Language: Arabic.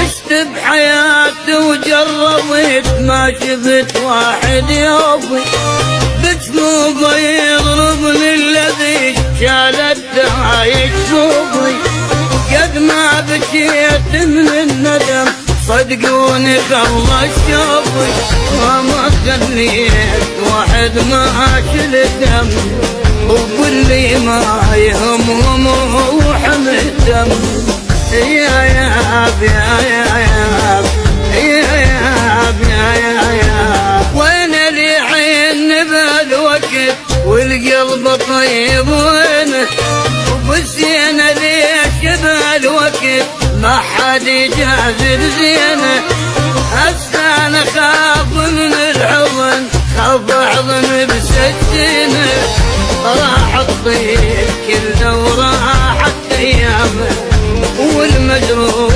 عشت بحياتي وجربت ما شفت واحد يوفي، بجنوبه يضربني الذي شالته يشوفي. قد ما بكيت من الندم صدقوني خلص شوفي، وما خليت واحد ما شل دم، وكل ما يهمهم وحمل دم. يا ياب يا ياب يا ياب يا ياب، وين اللي عين بالوقت والقلب طيب وينه، وبالزينة ليش بالوقت ما حد يجازل زينه. هسه انا خاف من الحضن، خاف احضن بسكينه، راح الطيب كله وراحت ايامه والمجروح